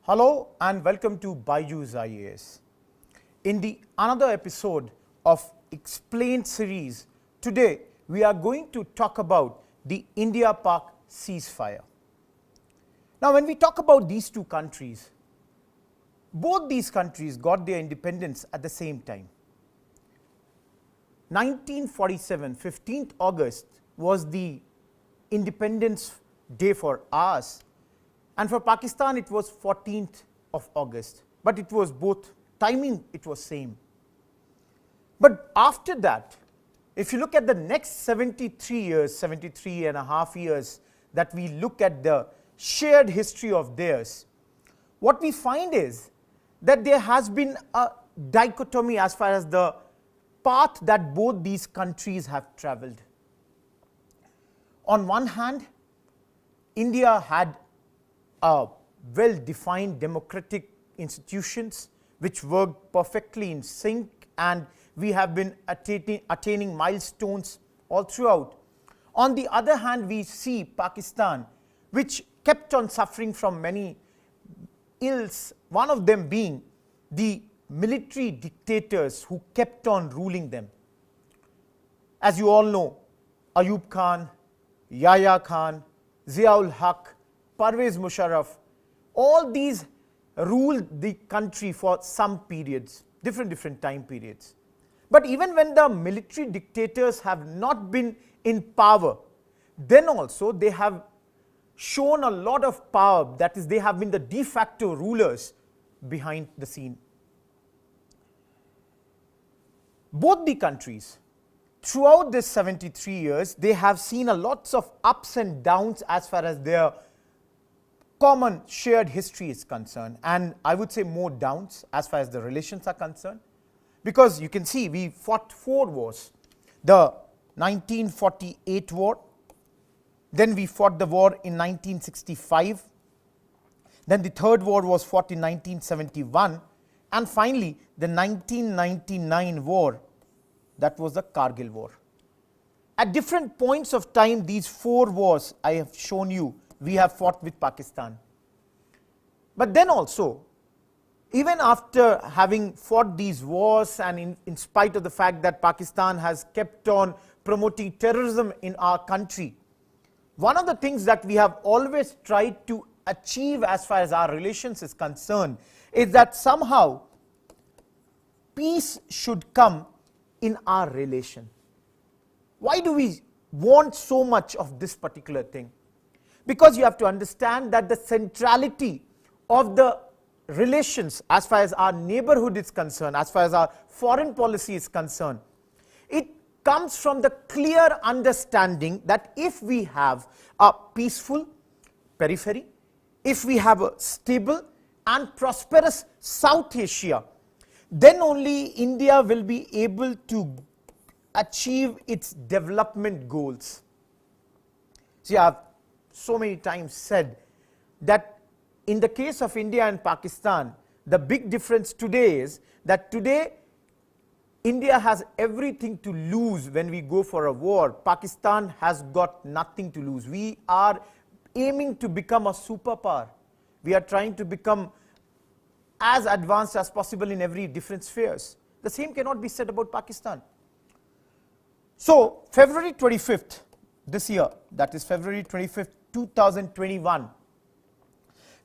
Hello and welcome to BYJU'S IAS. In the another episode of Explained series, today we are going to talk about the Indo-Pak ceasefire. Now when we talk about these two countries, both these countries got their independence at the same time. 1947, 15th August was the Independence Day for us, and for Pakistan it was 14th of August, but it was both timing, it was same. But after that, if you look at the next 73 years, 73 and a half years that we look at the shared history of theirs, what we find is that there has been a dichotomy as far as the path that both these countries have traveled. On one hand, India had a well-defined democratic institutions which worked perfectly in sync, and we have been attaining milestones all throughout. On the other hand, we see Pakistan, which kept on suffering from many ills, one of them being the military dictators who kept on ruling them. As you all know, Ayub Khan, Yahya Khan, Zia-ul Haq, Parvez Musharraf, all these ruled the country for some periods, different time periods. But even when the military dictators have not been in power, then also they have shown a lot of power, that is, they have been the de facto rulers behind the scene. Both the countries, throughout this 73 years, they have seen a lots of ups and downs as far as their common shared history is concerned, and I would say more downs as far as the relations are concerned, because you can see we fought 4 wars. The 1948 war, then we fought the war in 1965, then the third war was fought in 1971, and finally the 1999 war, that was the Kargil war. At different points of time, these 4 wars I have shown you, we have fought with Pakistan. But then also, even after having fought these wars, and in spite of the fact that Pakistan has kept on promoting terrorism in our country, one of the things that we have always tried to achieve as far as our relations is concerned is that somehow peace should come in our relation. Why do we want so much of this particular thing? Because you have to understand that the centrality of the relations as far as our neighborhood is concerned, as far as our foreign policy is concerned, it comes from the clear understanding that if we have a peaceful periphery, if we have a stable and prosperous South Asia, then only India will be able to achieve its development goals. See, I have so many times said that in the case of India and Pakistan, the big difference today is that today India has everything to lose when we go for a war. Pakistan has got nothing to lose. We are aiming to become a superpower. We are trying to become as advanced as possible in every different spheres. The same cannot be said about Pakistan. So February 25th this year, that is February 25th, 2021,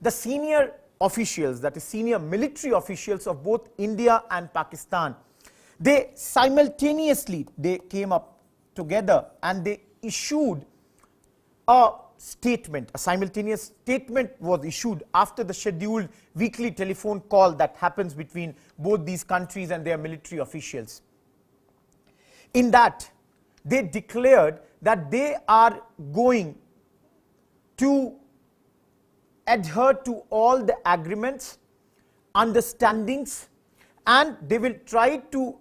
the senior officials, that is senior military officials of both India and Pakistan, they simultaneously, they came up together and they issued a statement. A simultaneous statement was issued after the scheduled weekly telephone call that happens between both these countries and their military officials. In that, they declared that they are going to adhere to all the agreements, understandings, and they will try to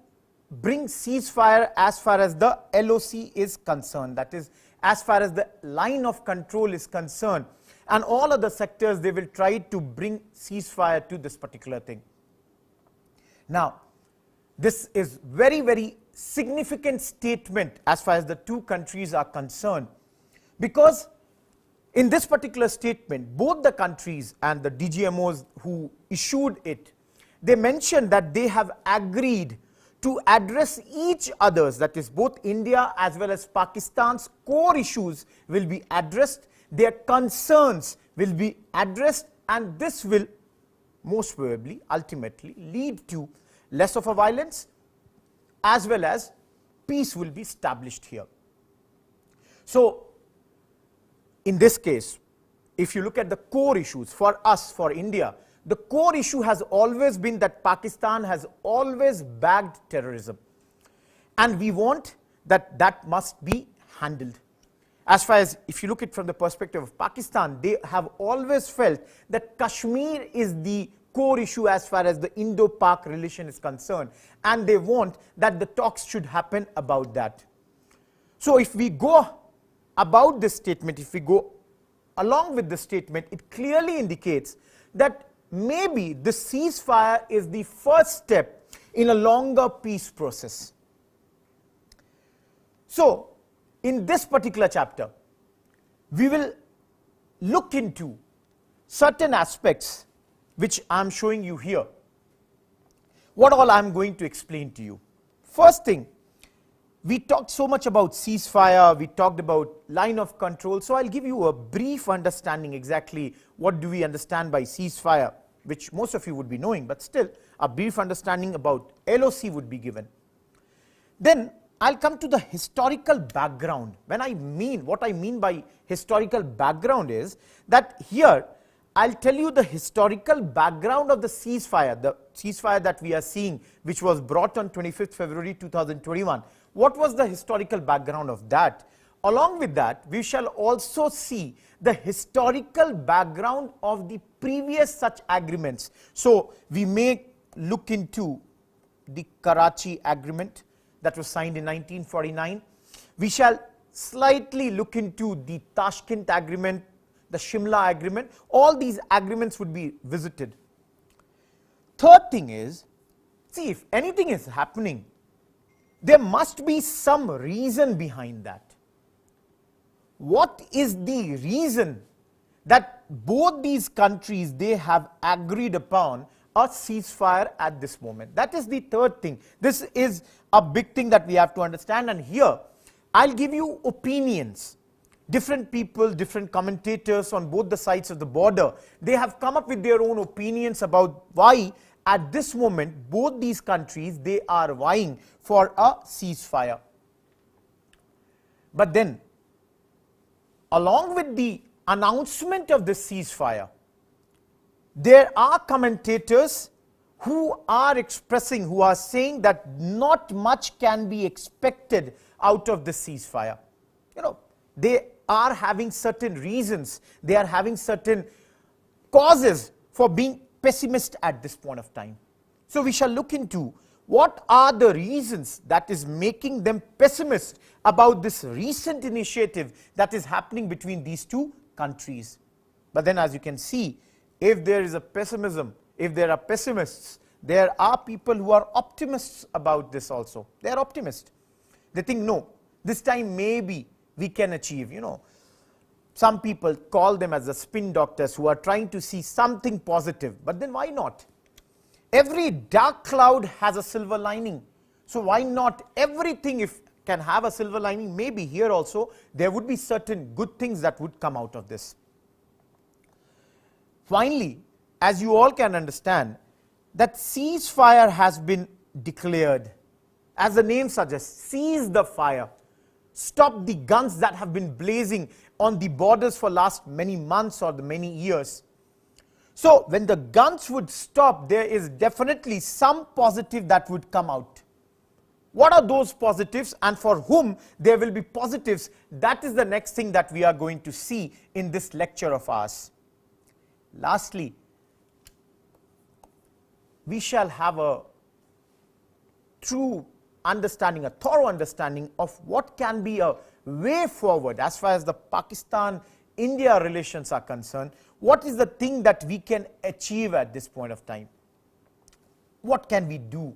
bring ceasefire as far as the LOC is concerned, that is, as far as the line of control is concerned, and all other sectors they will try to bring ceasefire to this particular thing. Now, this is very significant statement as far as the two countries are concerned, because In this particular statement, both the countries and the DGMOs who issued it, they mentioned that they have agreed to address each other's, that is both India as well as Pakistan's core issues will be addressed, their concerns will be addressed, and this will most probably ultimately lead to less of a violence as well as peace will be established here. So in this case, if you look at the core issues for us, for India, the core issue has always been that Pakistan has always backed terrorism, and we want that must be handled. As far as, if you look at it from the perspective of Pakistan, they have always felt that Kashmir is the core issue as far as the Indo-Pak relation is concerned, and they want that the talks should happen about that. So if we go about this statement, if we go along with the statement, it clearly indicates that maybe the ceasefire is the first step in a longer peace process. So in this particular chapter, we will look into certain aspects which I am showing you here. What all I am going to explain to you. First thing, we talked so much about ceasefire, we talked about line of control, so I'll give you a brief understanding exactly what do we understand by ceasefire, which most of you would be knowing, but still a brief understanding about LOC would be given. Then I'll come to the historical background. What I mean by historical background is that here I'll tell you the historical background of the ceasefire that we are seeing, which was brought on 25th February 2021. What was the historical background of that? Along with that, we shall also see the historical background of the previous such agreements. So we may look into the Karachi Agreement that was signed in 1949. We shall slightly look into the Tashkent Agreement, the Shimla Agreement. All these agreements would be visited. Third thing is, see, if anything is happening, there must be some reason behind that. What is the reason that both these countries, they have agreed upon a ceasefire at this moment? That is the third thing. This is a big thing that we have to understand, and here I'll give you opinions. Different people, different commentators on both the sides of the border, they have come up with their own opinions about why at this moment both these countries, they are vying for a ceasefire. But then, along with the announcement of this ceasefire, there are commentators who are expressing, who are saying that not much can be expected out of the ceasefire. You know, they are having certain reasons, they are having certain causes for being pessimist at this point of time. So we shall look into what are the reasons that is making them pessimist about this recent initiative that is happening between these two countries. But then, as you can see, if there is a pessimism, if there are pessimists, there are people who are optimists about this also. They are optimists. They think, no, this time maybe we can achieve, you know. Some people call them as the spin doctors who are trying to see something positive. But then why not? Every dark cloud has a silver lining. So why not everything if can have a silver lining? Maybe here also there would be certain good things that would come out of this. Finally, as you all can understand, that ceasefire has been declared. As the name suggests, cease the fire. Stop the guns that have been blazing on the borders for last many months or the many years. So when the guns would stop, there is definitely some positive that would come out. What are those positives, and for whom there will be positives? That is the next thing that we are going to see in this lecture of ours. Lastly, we shall have a true understanding, a thorough understanding of what can be a way forward as far as the Pakistan-India relations are concerned. What is the thing that we can achieve at this point of time? What can we do?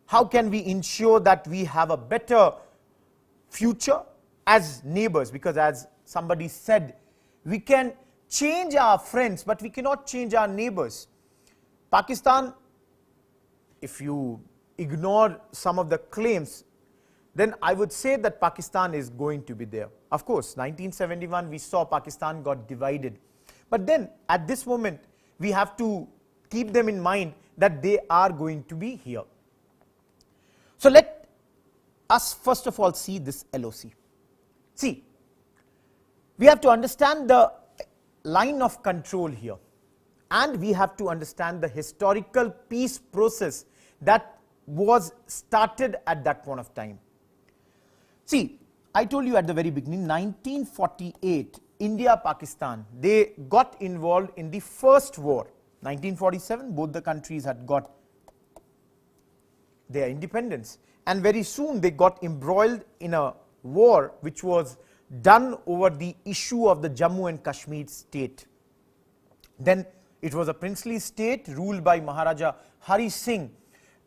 How can we ensure that we have a better future as neighbors? Because as somebody said, We can change our friends, but we cannot change our neighbors. Pakistan, if you ignore some of the claims, then I would say that Pakistan is going to be there. Of course, 1971 we saw Pakistan got divided. But then at this moment, we have to keep them in mind that they are going to be here. So let us first of all see this LOC. See, we have to understand the line of control here, and we have to understand the historical peace process that was started at that point of time. See, I told you at the very beginning, 1948, India, Pakistan, they got involved in the first war. 1947, both the countries had got their independence, and very soon they got embroiled in a war which was done over the issue of the Jammu and Kashmir state. Then it was a princely state ruled by Maharaja Hari Singh,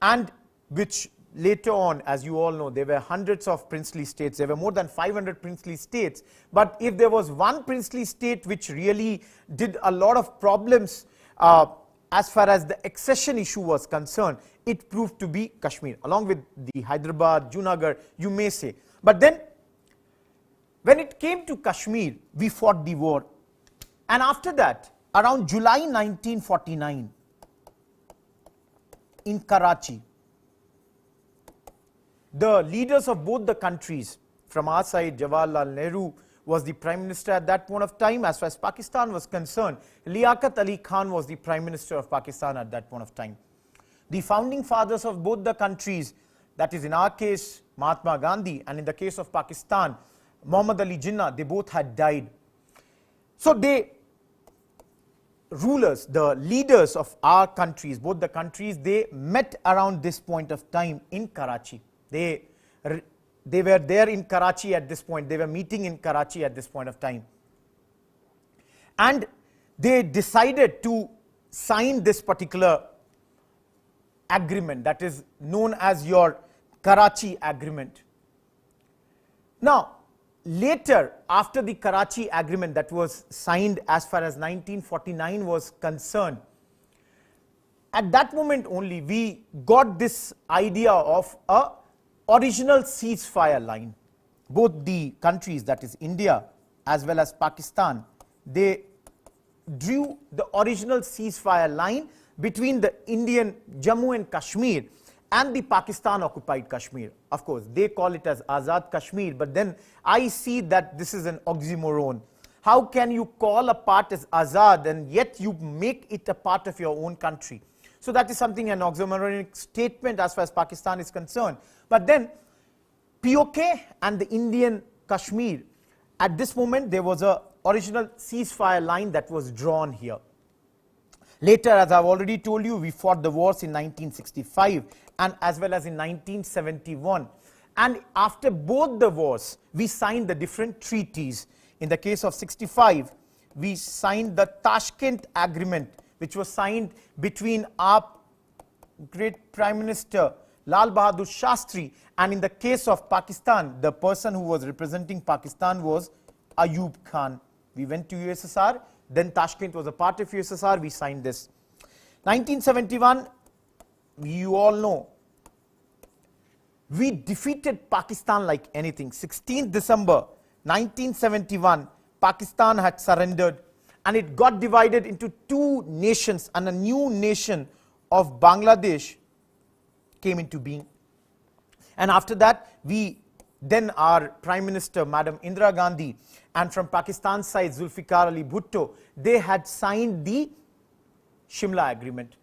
and which later on, as you all know, there were hundreds of princely states. There were more than 500 princely states. But if there was one princely state which really did a lot of problems as far as the accession issue was concerned, it proved to be Kashmir, along with the Hyderabad, Junagadh, you may say. But then, when it came to Kashmir, we fought the war. And after that, around July 1949, in Karachi, the leaders of both the countries, from our side, Jawaharlal Nehru was the Prime Minister at that point of time. As far as Pakistan was concerned, Liaquat Ali Khan was the Prime Minister of Pakistan at that point of time. The founding fathers of both the countries, that is in our case, Mahatma Gandhi, and in the case of Pakistan, Muhammad Ali Jinnah, they both had died. So they, rulers, the leaders of our countries, both the countries, they met around this point of time in Karachi. They were there in Karachi at this point. They were meeting in Karachi at this point of time. And they decided to sign this particular agreement that is known as your Karachi Agreement. Now, later, after the Karachi Agreement that was signed as far as 1949 was concerned, at that moment only we got this idea of a original ceasefire line. Both the countries, that is India as well as Pakistan, they drew the original ceasefire line between the Indian Jammu and Kashmir and the Pakistan occupied Kashmir. Of course, they call it as Azad Kashmir, but then I see that this is an oxymoron. How can you call a part as Azad and yet you make it a part of your own country? So that is something, an oxymoronic statement as far as Pakistan is concerned. But then POK and the Indian Kashmir, at this moment there was a original ceasefire line that was drawn here. Later, as I've already told you, we fought the wars in 1965 and as well as in 1971. And after both the wars, we signed the different treaties. In the case of 65, we signed the Tashkent Agreement, which was signed between our great Prime Minister Lal Bahadur Shastri, and in the case of Pakistan, the person who was representing Pakistan was Ayub Khan. We went to USSR, then Tashkent was a part of USSR, we signed this. 1971, you all know, we defeated Pakistan like anything. 16th December 1971, Pakistan had surrendered and it got divided into two nations, and a new nation of Bangladesh came into being. And after that, then our Prime Minister, Madam Indira Gandhi, and from Pakistan's side, Zulfikar Ali Bhutto, they had signed the Shimla Agreement.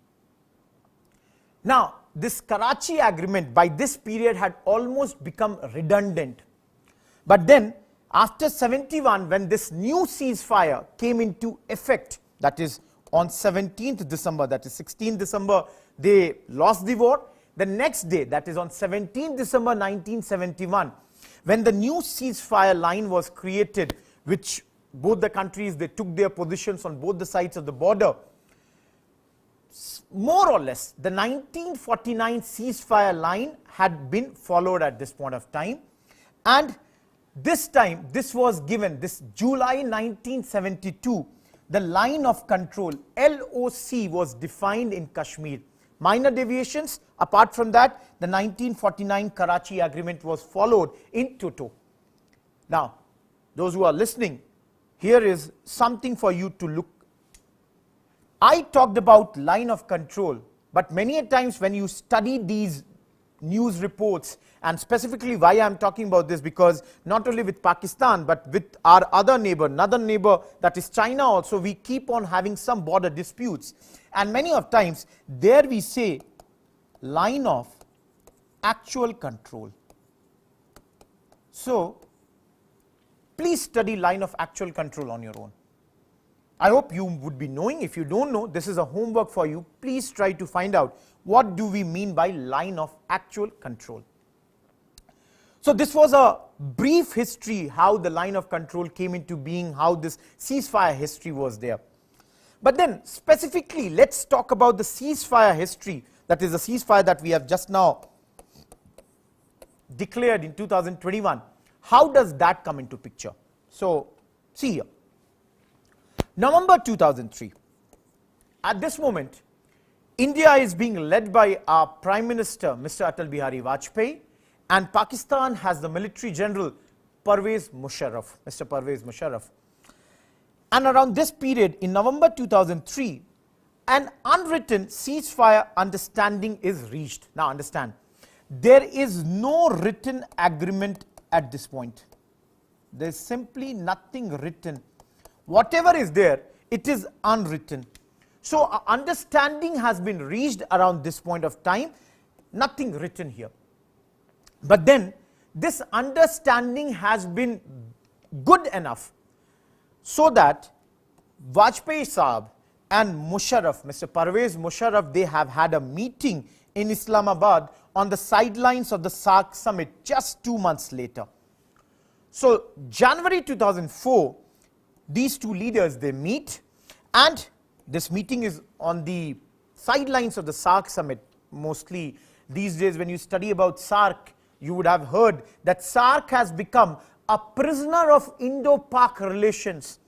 Now, this Karachi Agreement by this period had almost become redundant. But then, after 71, when this new ceasefire came into effect, that is on 17th December, that is 16th December, they lost the war. The next day, that is on 17th December 1971, when the new ceasefire line was created, which both the countries, they took their positions on both the sides of the border, more or less, the 1949 ceasefire line had been followed at this point of time, and This time, this was given, this July 1972, the line of control, LOC, was defined in Kashmir. Minor deviations, apart from that, the 1949 Karachi Agreement was followed in toto. Now, those who are listening, here is something for you to look. I talked about line of control, but many a times when you study these news reports, and specifically why I am talking about this, because not only with Pakistan, but with our other neighbor, another neighbor, that is China also, we keep on having some border disputes. And many of times, there we say line of actual control. So, please study line of actual control on your own. I hope you would be knowing. If you don't know, this is a homework for you. Please try to find out what do we mean by line of actual control. So this was a brief history how the line of control came into being, how this ceasefire history was there. But then specifically, let's talk about the ceasefire history, that is the ceasefire that we have just now declared in 2021. How does that come into picture? So see here. November 2003. At this moment, India is being led by our Prime Minister, Mr. Atal Bihari Vajpayee, and Pakistan has the military general, Pervez Musharraf, Mr. Pervez Musharraf. And around this period, in November 2003, an unwritten ceasefire understanding is reached. Now understand, there is no written agreement at this point. There is simply nothing written. Whatever is there, it is unwritten. So an understanding has been reached around this point of time, nothing written here. But then this understanding has been good enough so that Vajpayee Saab and Musharraf, Mr. Pervez Musharraf, they have had a meeting in Islamabad on the sidelines of the SAARC summit just 2 months later. So January 2004, these two leaders, they meet, and this meeting is on the sidelines of the SAARC summit. Mostly these days when you study about SAARC, you would have heard that SAARC has become a prisoner of Indo-Pak relations.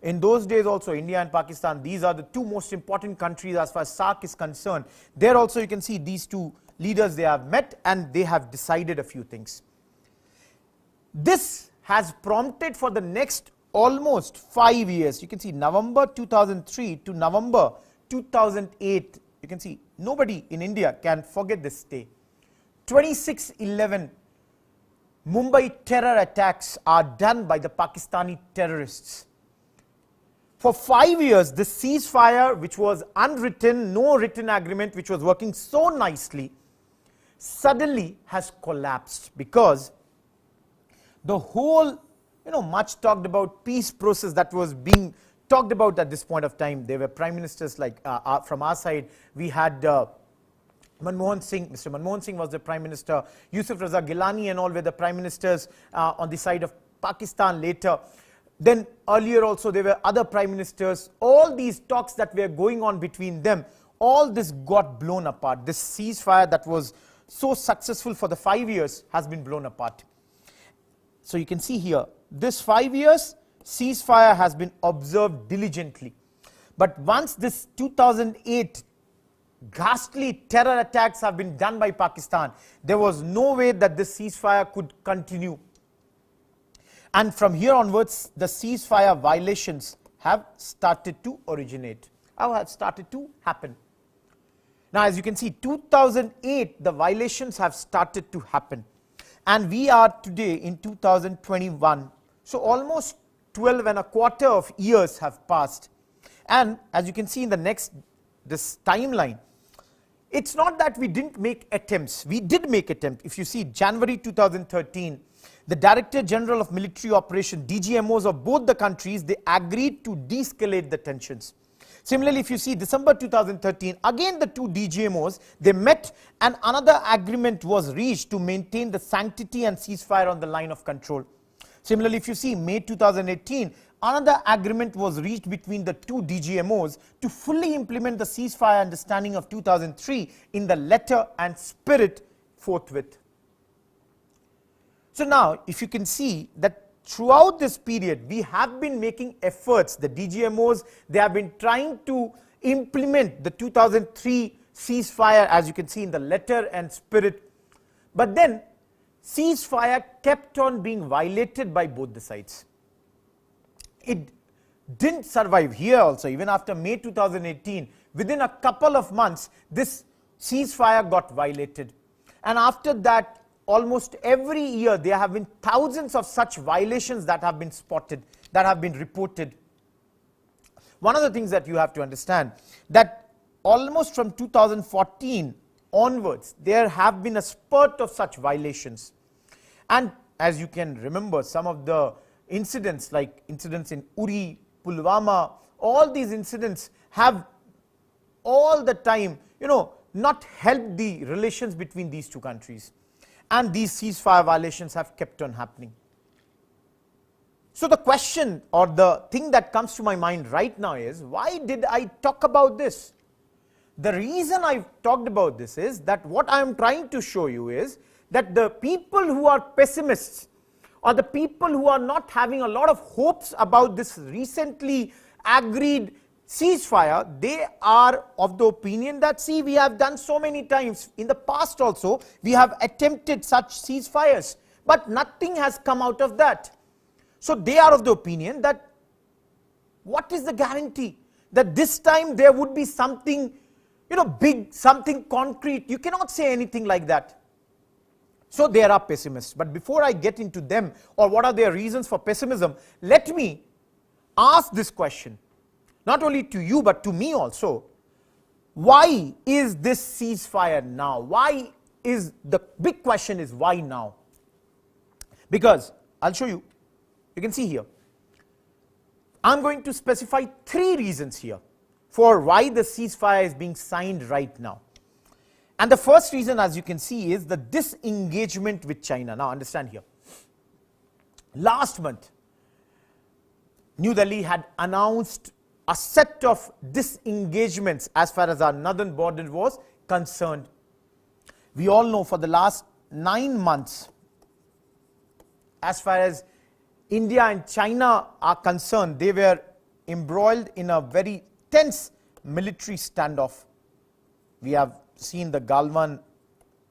In those days also, India and Pakistan, these are the two most important countries as far as SAARC is concerned. There also you can see these two leaders, they have met and they have decided a few things. This has prompted for the next almost 5 years. You can see November 2003 to November 2008. You can see nobody in India can forget this day. 26/11 Mumbai terror attacks are done by the Pakistani terrorists. For 5 years, the ceasefire, which was unwritten, no written agreement, which was working so nicely, suddenly has collapsed because the whole, much talked about peace process that was being talked about at this point of time. There were prime ministers like from our side, we had Manmohan Singh, Mr. Manmohan Singh was the Prime Minister, Yusuf Raza Gilani and all were the Prime Ministers on the side of Pakistan later. Then earlier also there were other Prime Ministers. All these talks that were going on between them, all this got blown apart. This ceasefire that was so successful for the 5 years has been blown apart. So you can see here, this 5 years, ceasefire has been observed diligently. But once this 2008 ghastly terror attacks have been done by Pakistan, there was no way that this ceasefire could continue. And from here onwards, the ceasefire violations have started to originate, have started to happen. Now, as you can see, 2008, the violations have started to happen. And we are today in 2021. So almost 12.25 of years have passed. And as you can see in the next, this timeline, it's not that we didn't make attempts. We did make attempts. If you see January 2013, the Director General of Military Operation, DGMOs of both the countries, they agreed to de-escalate the tensions. Similarly, if you see December 2013, again the two DGMOs, they met and another agreement was reached to maintain the sanctity and ceasefire on the line of control. Similarly, if you see May 2018, another agreement was reached between the two DGMOs to fully implement the ceasefire understanding of 2003 in the letter and spirit forthwith. So now, if you can see that throughout this period, we have been making efforts. The DGMOs, they have been trying to implement the 2003 ceasefire, as you can see in the letter and spirit. But then, ceasefire kept on being violated by both the sides. It didn't survive here also. Even after May 2018, within a couple of months, this ceasefire got violated. And after that, almost every year, there have been thousands of such violations that have been spotted, that have been reported. One of the things that you have to understand, that almost from 2014 onwards, there have been a spurt of such violations. And as you can remember, some of the incidents, like incidents in Uri, Pulwama, all these incidents have all the time, not helped the relations between these two countries. And these ceasefire violations have kept on happening. So the question or the thing that comes to my mind right now is, why did I talk about this? The reason I've talked about this is that what I am trying to show you is that the people who are pessimists, or the people who are not having a lot of hopes about this recently agreed ceasefire, they are of the opinion that, see, we have done so many times in the past also, we have attempted such ceasefires, but nothing has come out of that. So they are of the opinion that, what is the guarantee that this time there would be something, big, something concrete? You cannot say anything like that. So there are pessimists. But before I get into them, or what are their reasons for pessimism, let me ask this question, not only to you but to me also. Why is this ceasefire now? Why is the big question is why now? Because I'll show you. You can see here. I'm going to specify 3 reasons here for why the ceasefire is being signed right now. And the first reason, as you can see, is the disengagement with China. Now understand here. Last month, New Delhi had announced a set of disengagements as far as our northern border was concerned. We all know for the last 9 months, as far as India and China are concerned, they were embroiled in a very tense military standoff. We have seen the Galwan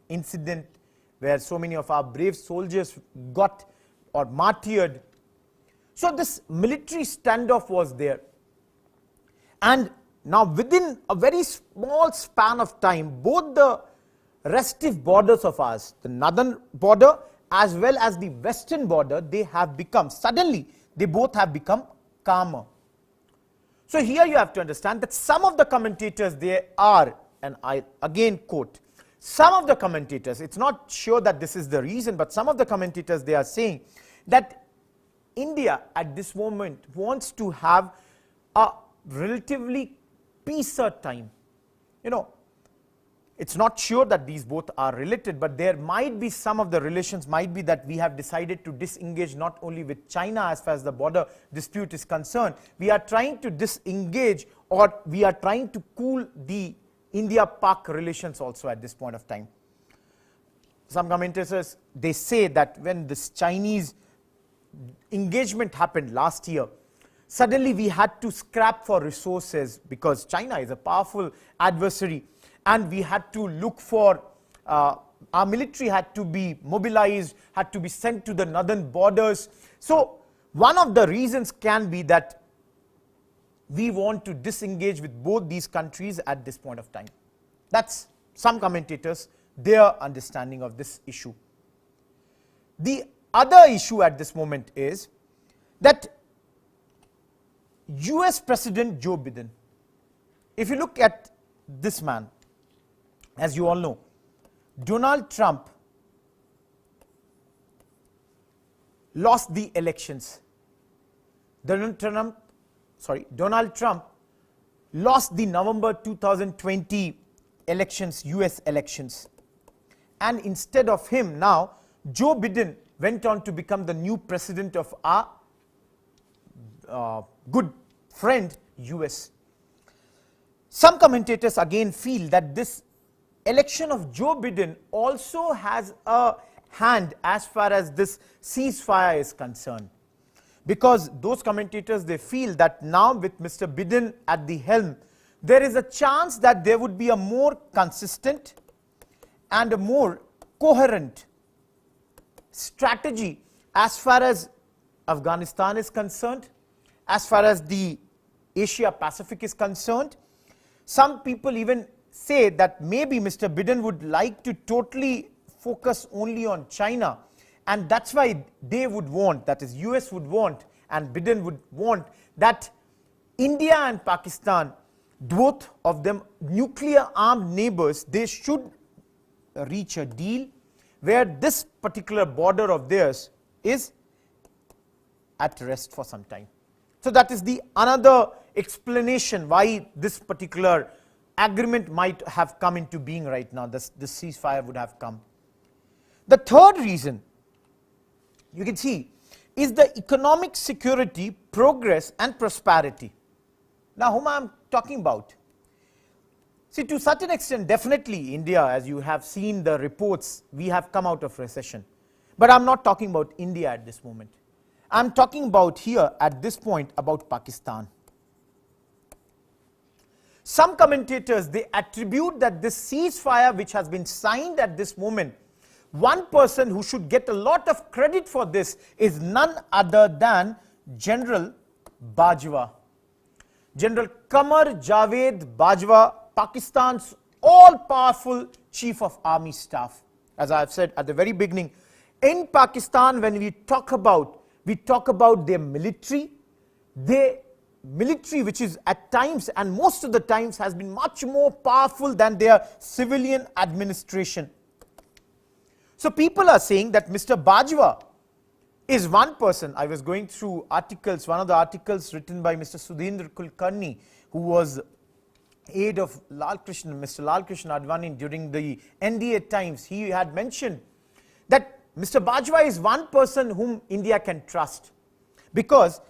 incident where so many of our brave soldiers got or martyred. So this military standoff was there. And now within a very small span of time, both the restive borders of ours, the northern border as well as the western border, they have become, suddenly they both have become calmer. So here you have to understand that some of the commentators, they are, and I again quote, some of the commentators, it's not sure that this is the reason, but some of the commentators, they are saying that India at this moment wants to have a relatively peacer time. It's not sure that these both are related, but there might be some of the relations might be that we have decided to disengage not only with China as far as the border dispute is concerned. We are trying to disengage, or we are trying to cool the Indo-Pak relations also at this point of time. Some commentators, they say that when this Chinese engagement happened last year, suddenly we had to scrap for resources because China is a powerful adversary, and we had to look for, our military had to be mobilized, had to be sent to the northern borders. So one of the reasons can be that we want to disengage with both these countries at this point of time. That's some commentators, their understanding of this issue. The other issue at this moment is that US President Joe Biden, if you look at this man, as you all know, Donald Trump lost the elections. Donald Trump lost the November 2020 elections, US elections. And instead of him, now Joe Biden went on to become the new president of our good friend US. Some commentators again feel that this election of Joe Biden also has an hand as far as this ceasefire is concerned. Because those commentators, they feel that now with Mr. Biden at the helm, there is a chance that there would be a more consistent and a more coherent strategy as far as Afghanistan is concerned, as far as the Asia Pacific is concerned. Some people even say that maybe Mr. Biden would like to totally focus only on China, and that's why they would want, that is US would want and Biden would want, that India and Pakistan, both of them nuclear armed neighbors, they should reach a deal where this particular border of theirs is at rest for some time. So that is the another explanation why this particular agreement might have come into being right now, this ceasefire would have come. The third reason, you can see, is the economic security, progress and prosperity. Now whom I am talking about? See, to such an extent, definitely India, as you have seen the reports, we have come out of recession. But I am not talking about India at this moment. I am talking about here at this point about Pakistan. Some commentators, they attribute that this ceasefire which has been signed at this moment, one person who should get a lot of credit for this is none other than General Bajwa. General Qamar Javed Bajwa, Pakistan's all-powerful Chief of Army Staff. As I have said at the very beginning, in Pakistan when we talk about their military, which is at times and most of the times has been much more powerful than their civilian administration. So people are saying that Mr. Bajwa is one person. I was going through articles, one of the articles written by Mr. Sudhindra Kulkarni, who was aide of Mr. Lal Krishna Advani during the NDA times. He had mentioned that Mr. Bajwa is one person whom India can trust, because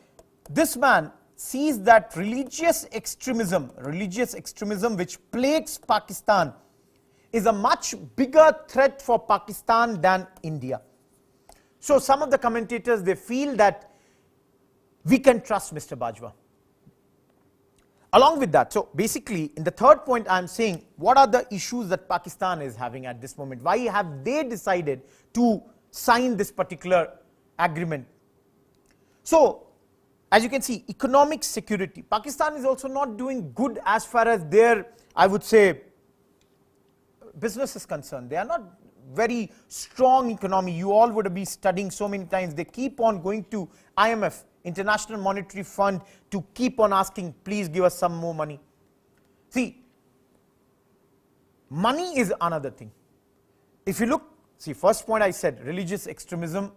this man sees that religious extremism which plagues Pakistan is a much bigger threat for Pakistan than India. So some of the commentators, they feel that we can trust Mr. Bajwa. Along with that, so basically in the third point I am saying, what are the issues that Pakistan is having at this moment? Why have they decided to sign this particular agreement? So as you can see, economic security. Pakistan is also not doing good as far as their, I would say, business is concerned. They are not very strong economy. You all would be studying so many times. They keep on going to IMF, International Monetary Fund, to keep on asking, please give us some more money. See, money is another thing. If you look, see, first point I said, religious extremism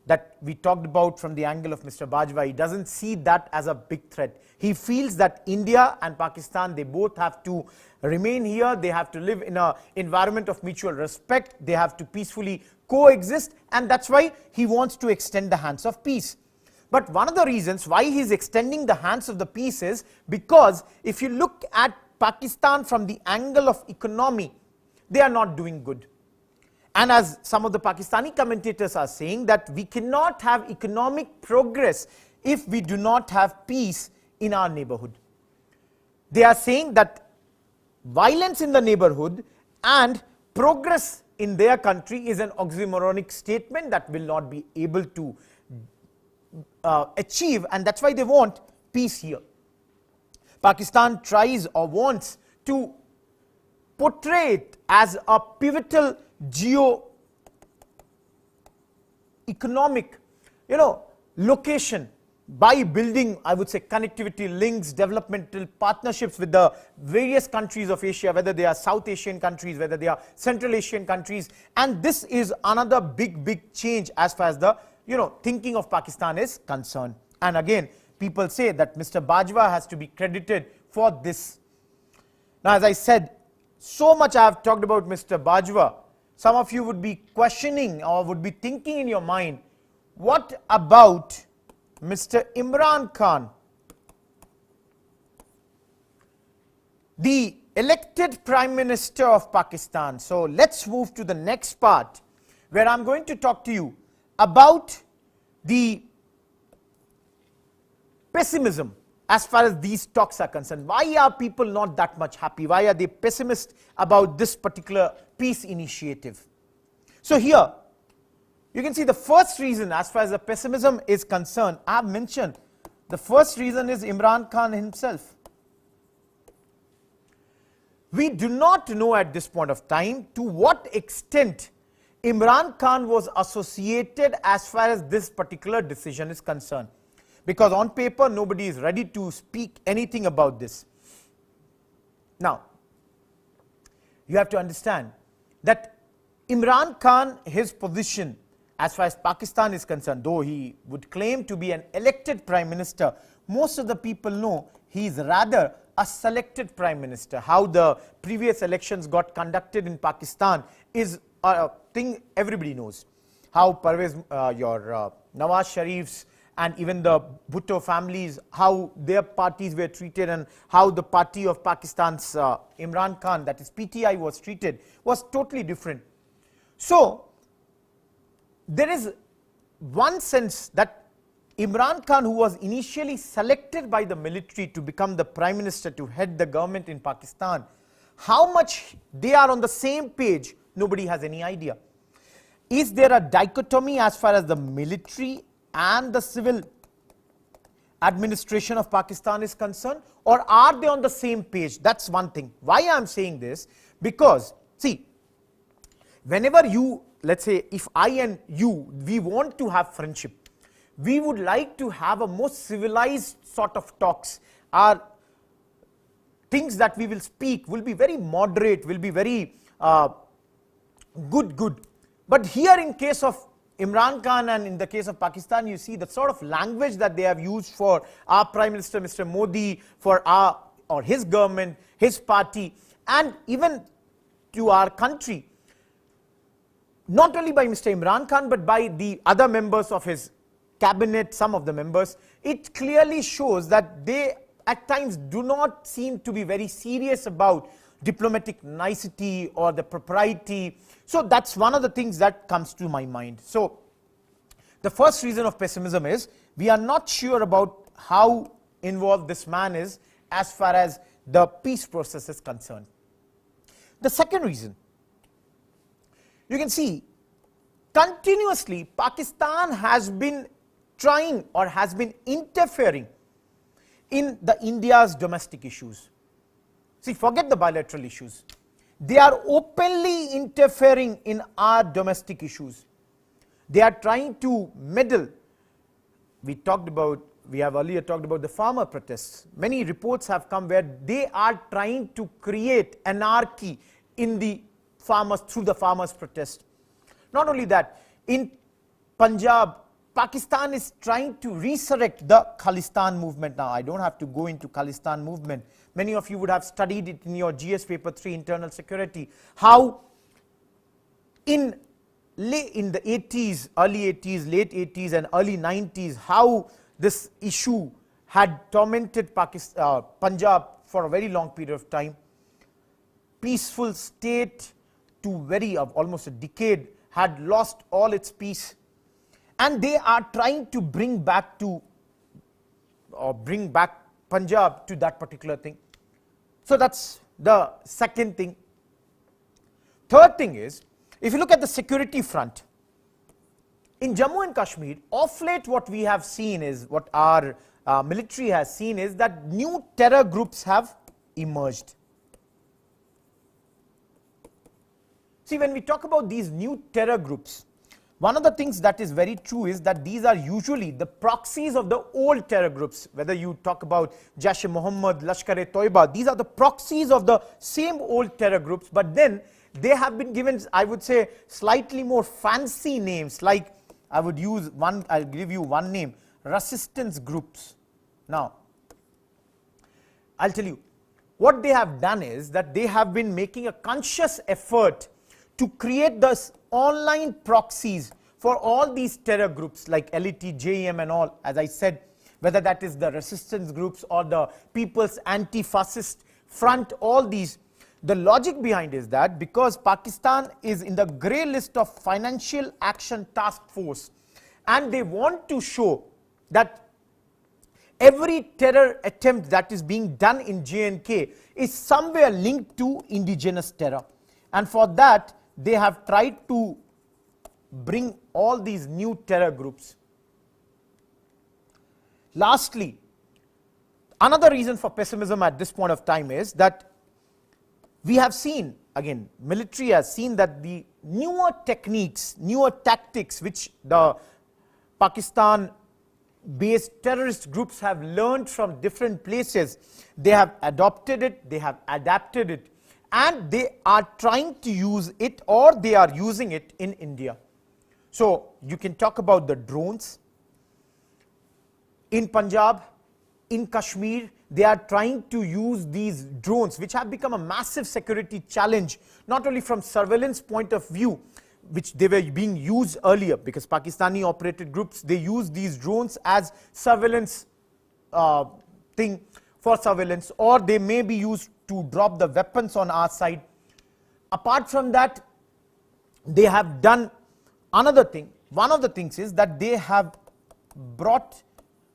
that we talked about from the angle of Mr. Bajwa, he doesn't see that as a big threat. He feels that India and Pakistan, they both have to remain here, they have to live in an environment of mutual respect, they have to peacefully coexist, and that's why he wants to extend the hands of peace. But one of the reasons why he is extending the hands of the peace is because if you look at Pakistan from the angle of economy, they are not doing good. And as some of the Pakistani commentators are saying, that we cannot have economic progress if we do not have peace in our neighborhood. They are saying that violence in the neighborhood and progress in their country is an oxymoronic statement that will not be able to achieve, and that's why they want peace here. Pakistan tries or wants to portray it as a pivotal geo-economic, location by building, I would say, connectivity links, developmental partnerships with the various countries of Asia, whether they are South Asian countries, whether they are Central Asian countries, and this is another big change as far as the thinking of Pakistan is concerned. And again, people say that Mr. Bajwa has to be credited for this. Now, as I said, so much I have talked about Mr. Bajwa. Some of you would be questioning or would be thinking in your mind, what about Mr. Imran Khan, the elected Prime Minister of Pakistan? So let's move to the next part, where I'm going to talk to you about the pessimism as far as these talks are concerned. Why are people not that much happy? Why are they pessimist about this particular peace initiative? So here, you can see the first reason as far as the pessimism is concerned, I have mentioned the first reason is Imran Khan himself. We do not know at this point of time to what extent Imran Khan was associated as far as this particular decision is concerned. Because on paper, nobody is ready to speak anything about this. Now, you have to understand that Imran Khan, his position as far as Pakistan is concerned, though he would claim to be an elected prime minister, most of the people know he is rather a selected prime minister. How the previous elections got conducted in Pakistan is a thing everybody knows. How Nawaz Sharif's and even the Bhutto families, how their parties were treated and how the party of Pakistan's Imran Khan, that is PTI, was treated was totally different. So, there is one sense that Imran Khan, who was initially selected by the military to become the prime minister to head the government in Pakistan, how much they are on the same page, nobody has any idea. Is there a dichotomy as far as the military and the civil administration of Pakistan is concerned, or are they on the same page? That's one thing. Why I am saying this? Because, see, whenever you, let's say, if I and you, we want to have friendship, we would like to have a more civilized sort of talks. Our things that we will speak will be very moderate, will be very good. But here in case of Imran Khan and in the case of Pakistan, you see the sort of language that they have used for our Prime Minister, Mr. Modi, for our or his government, his party, and even to our country. Not only by Mr. Imran Khan, but by the other members of his cabinet, some of the members, it clearly shows that they at times do not seem to be very serious about diplomatic nicety or the propriety. So that's one of the things that comes to my mind. So the first reason of pessimism is we are not sure about how involved this man is as far as the peace process is concerned. The second reason, you can see continuously Pakistan has been trying or has been interfering in the India's domestic issues. See, forget the bilateral issues. They are openly interfering in our domestic issues. They are trying to meddle. We have earlier talked about the farmer protests. Many reports have come where they are trying to create anarchy in the farmers through the farmers' protest. Not only that, in Punjab, Pakistan is trying to resurrect the Khalistan movement. Now, I don't have to go into Khalistan movement. Many of you would have studied it in your GS paper 3 internal security. How in the 80s, early 80s, late 80s and early 90s, how this issue had tormented Punjab for a very long period of time. Peaceful state to almost a decade had lost all its peace. And they are trying to bring back Punjab to that particular thing. So that's the second thing. Third thing is, if you look at the security front, in Jammu and Kashmir, of late what we have seen is, what our military has seen is that new terror groups have emerged. See, when we talk about these new terror groups, one of the things that is very true is that these are usually the proxies of the old terror groups. Whether you talk about Jaish-e-Mohammed, Lashkar-e-Toiba, these are the proxies of the same old terror groups, but then they have been given, I would say, slightly more fancy names. Like I'll give you one name, resistance groups. Now, I'll tell you, what they have done is that they have been making a conscious effort to create those online proxies for all these terror groups like LET, JEM and all, as I said, whether that is the resistance groups or the People's Anti-Fascist Front, all these. The logic behind is that because Pakistan is in the grey list of Financial Action Task Force, and they want to show that every terror attempt that is being done in J&K is somewhere linked to indigenous terror. And for that, they have tried to bring all these new terror groups. Lastly, another reason for pessimism at this point of time is that we have seen, again, military has seen that the newer techniques, newer tactics which the Pakistan-based terrorist groups have learned from different places, they have adopted it, they have adapted it, and they are trying to use it, or they are using it in India. So you can talk about the drones. In Punjab, in Kashmir, they are trying to use these drones, which have become a massive security challenge, not only from surveillance point of view, which they were being used earlier, because Pakistani operated groups, they use these drones as surveillance thing for surveillance, or they may be used to drop the weapons on our side. Apart from that, they have done another thing. One of the things is that they have brought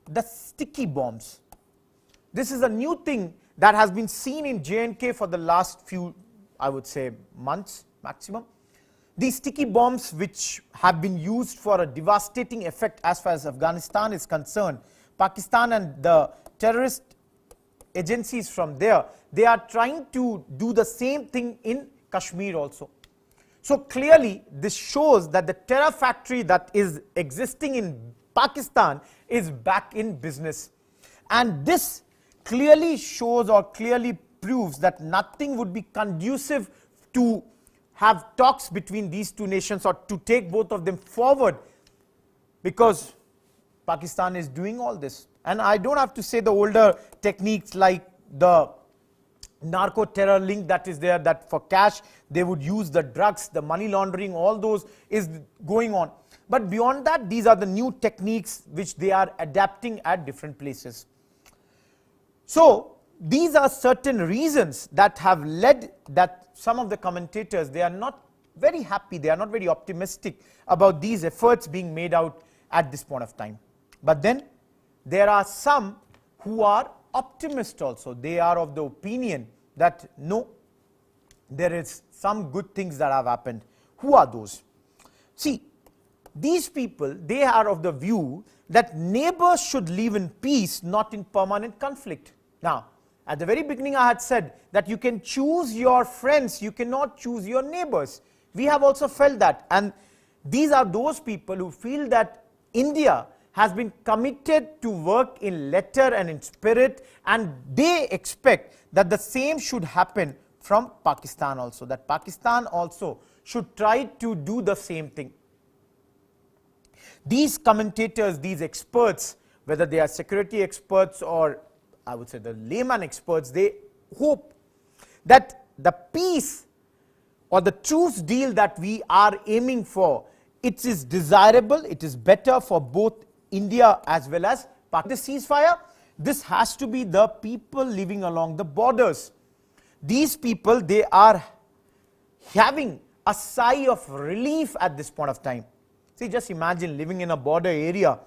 the sticky bombs. This is a new thing that has been seen in J&K for the last few, I would say, months maximum. These sticky bombs, which have been used for a devastating effect as far as Afghanistan is concerned, Pakistan and the terrorist agencies from there, they are trying to do the same thing in Kashmir also. So clearly, this shows that the terror factory that is existing in Pakistan is back in business. And this clearly shows or clearly proves that nothing would be conducive to have talks between these two nations or to take both of them forward, because Pakistan is doing all this. And I don't have to say the older techniques like the narco-terror link that is there, that for cash they would use the drugs, the money laundering, all those is going on. But beyond that, these are the new techniques which they are adapting at different places. So these are certain reasons that have led that some of the commentators, they are not very happy, they are not very optimistic about these efforts being made out at this point of time. But then there are some who are optimists also. They are of the opinion that no, there is some good things that have happened. Who are those? See, these people, they are of the view that neighbors should live in peace, not in permanent conflict. Now, at the very beginning I had said that you can choose your friends, you cannot choose your neighbors. We have also felt that, and these are those people who feel that India has been committed to work in letter and in spirit, and they expect that the same should happen from Pakistan also, that Pakistan also should try to do the same thing. These commentators, these experts, whether they are security experts or I would say the layman experts, they hope that the peace or the truce deal that we are aiming for, it is desirable, it is better for both India as well as Pakistan. The ceasefire, this has to be the people living along the borders. These people, they are having a sigh of relief at this point of time. See, just imagine living in a border area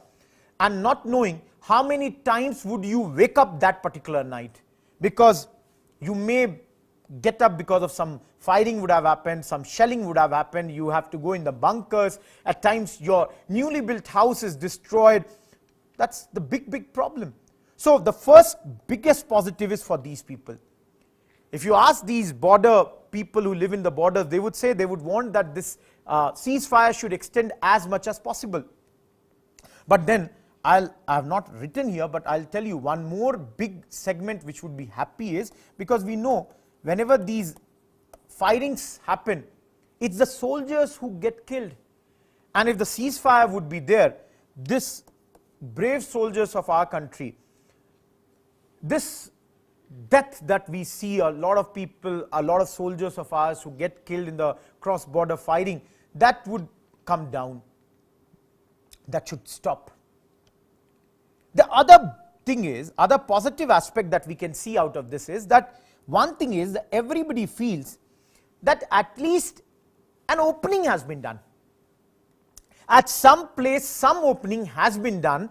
and not knowing how many times would you wake up that particular night, because you may get up because of some firing would have happened, some shelling would have happened, you have to go in the bunkers, at times your newly built house is destroyed. That's the big problem. So the first biggest positive is for these people. If you ask these border people who live in the borders, they would say they would want that this ceasefire should extend as much as possible. But then I have not written here, but I'll tell you one more big segment which would be happy is, because we know whenever these firings happen, it's the soldiers who get killed. And if the ceasefire would be there, this brave soldiers of our country, this death that we see, a lot of people, a lot of soldiers of ours who get killed in the cross-border fighting, that would come down. That should stop. The other thing is, other positive aspect that we can see out of this is that one thing is that everybody feels that at least an opening has been done. At some place, some opening has been done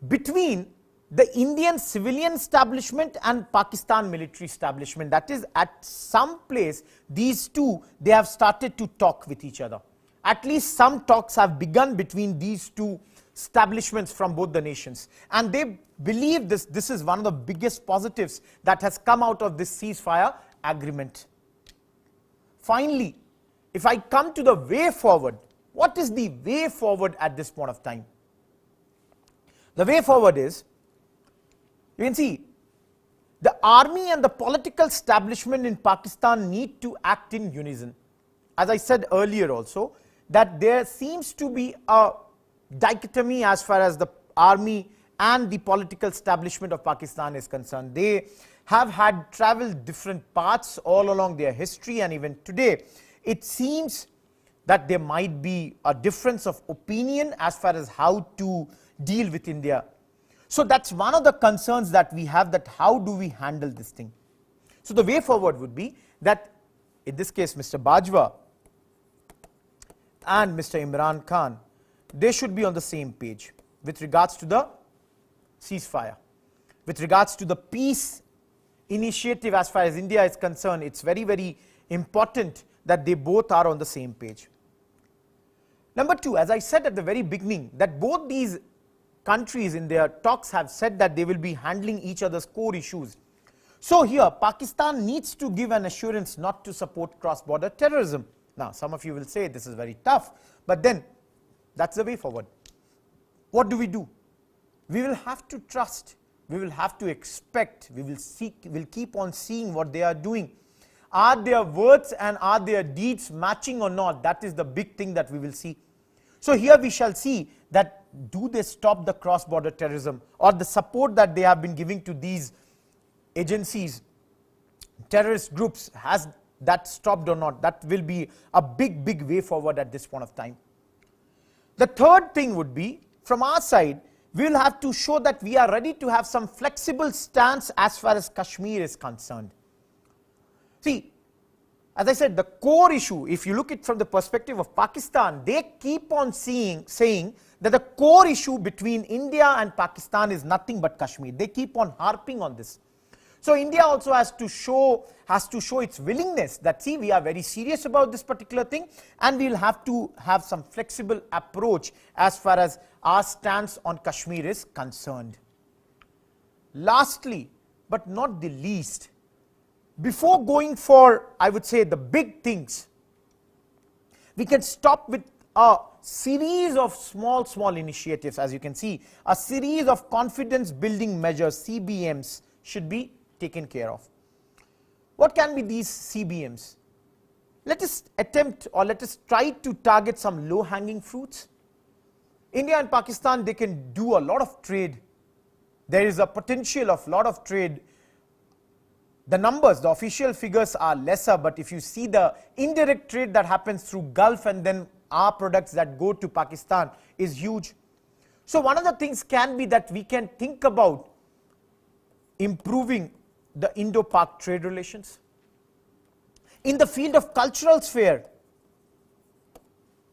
between the Indian civilian establishment and Pakistan military establishment. That is, at some place, these two, they have started to talk with each other. At least some talks have begun between these two establishments from both the nations. And they believe this is one of the biggest positives that has come out of this ceasefire agreement. Finally, if I come to the way forward, what is the way forward at this point of time? The way forward is, you can see, the army and the political establishment in Pakistan need to act in unison. As I said earlier also, that there seems to be a dichotomy as far as the army and the political establishment of Pakistan is concerned. They have had traveled different paths all along their history, and even today it seems that there might be a difference of opinion as far as how to deal with India. So that's one of the concerns that we have, that how do we handle this thing. So the way forward would be that, in this case, Mr. Bajwa and Mr. Imran Khan, they should be on the same page with regards to the ceasefire. With regards to the peace initiative as far as India is concerned, it's very, very important that they both are on the same page. Number two, as I said at the very beginning, that both these countries in their talks have said that they will be handling each other's core issues. So here, Pakistan needs to give an assurance not to support cross-border terrorism. Now, some of you will say this is very tough, but then that's the way forward. What do? We will have to trust, we will have to expect, we will seek, we'll keep on seeing what they are doing. Are their words and are their deeds matching or not? That is the big thing that we will see. So here we shall see that, do they stop the cross-border terrorism, or the support that they have been giving to these agencies, terrorist groups, has that stopped or not? That will be a big, big way forward at this point of time. The third thing would be, from our side, we will have to show that we are ready to have some flexible stance as far as Kashmir is concerned. See, as I said, the core issue, if you look at it from the perspective of Pakistan, they keep on saying that the core issue between India and Pakistan is nothing but Kashmir. They keep on harping on this. So India also has to show its willingness that, see, we are very serious about this particular thing, and we will have to have some flexible approach as far as our stance on Kashmir is concerned. Lastly, but not the least, before going for, I would say, the big things, we can stop with a series of small initiatives. As you can see, a series of confidence building measures, CBMs, should be taken care of. What can be these CBMs? Let us attempt, or let us try to target some low hanging fruits. India and Pakistan, they can do a lot of trade. There is a potential of lot of trade. The numbers, the official figures are lesser, but if you see the indirect trade that happens through Gulf and then our products that go to Pakistan is huge. So one of the things can be that we can think about improving the Indo-Pak trade relations. In the field of cultural sphere,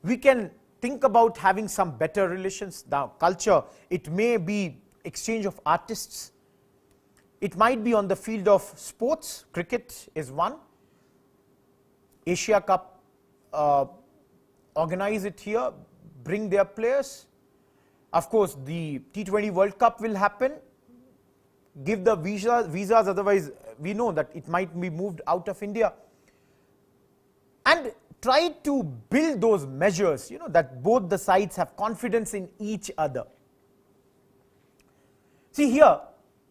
we can think about having some better relations. Now, culture, it may be exchange of artists. It might be on the field of sports. Cricket is one. Asia Cup, organize it here, bring their players. Of course, the T20 World Cup will happen. Give the visas, otherwise we know that it might be moved out of India. And try to build those measures, that both the sides have confidence in each other. See here,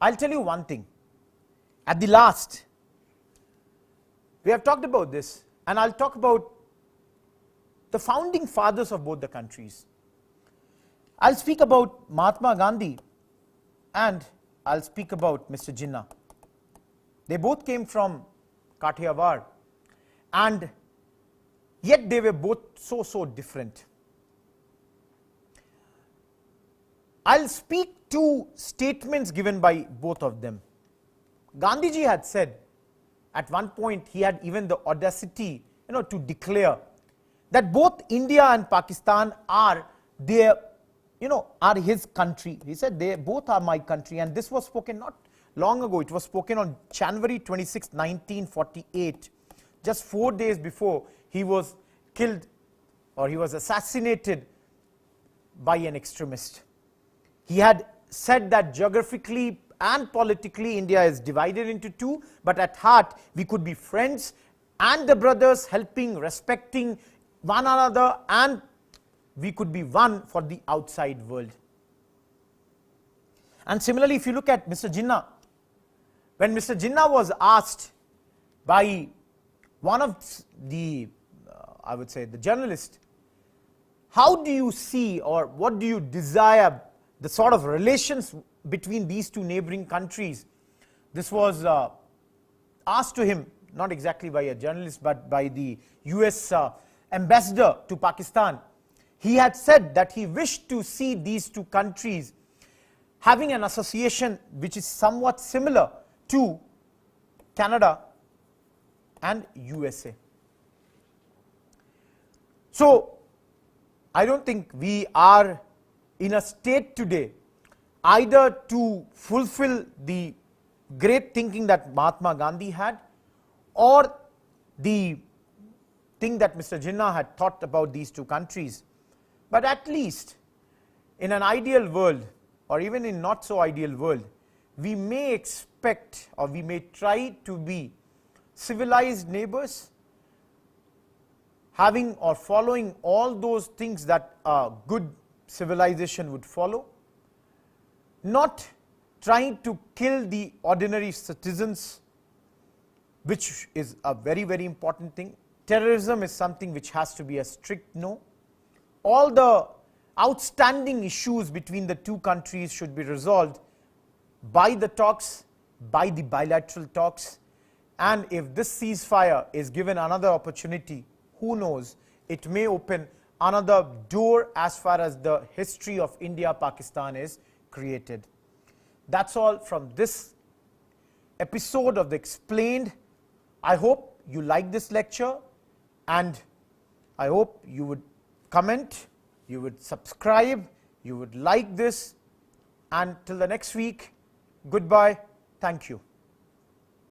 I'll tell you one thing. At the last, we have talked about this, and I'll talk about the founding fathers of both the countries. I'll speak about Mahatma Gandhi, and I'll speak about Mr. Jinnah. They both came from Kathiawar, and yet they were both so different. I'll speak to statements given by both of them. Gandhiji had said at one point, he had even the audacity, to declare that both India and Pakistan are their, are his country. He said, they both are my country, and this was spoken not long ago. It was spoken on January 26, 1948, just 4 days before he was killed or he was assassinated by an extremist. He had said that geographically and politically India is divided into two, but at heart we could be friends and the brothers, helping, respecting one another, and we could be one for the outside world. And similarly, if you look at Mr. Jinnah, when Mr. Jinnah was asked by one of the, I would say, the journalist, how do you see or what do you desire the sort of relations between these two neighboring countries? This was asked to him, not exactly by a journalist, but by the US ambassador to Pakistan. He had said that he wished to see these two countries having an association which is somewhat similar to Canada and USA. So, I don't think we are in a state today either to fulfill the great thinking that Mahatma Gandhi had, or the thing that Mr. Jinnah had thought about these two countries. But at least in an ideal world, or even in not so ideal world, we may expect or we may try to be civilized neighbors, having or following all those things that a good civilization would follow, not trying to kill the ordinary citizens, which is a very, very important thing. Terrorism is something which has to be a strict no. All the outstanding issues between the two countries should be resolved by the talks, by the bilateral talks, and if this ceasefire is given another opportunity, who knows, it may open another door as far as the history of India-Pakistan is created. That's all from this episode of the Explained. I hope you like this lecture, and I hope you would comment, you would subscribe, you would like this, and till the next week, goodbye, thank you.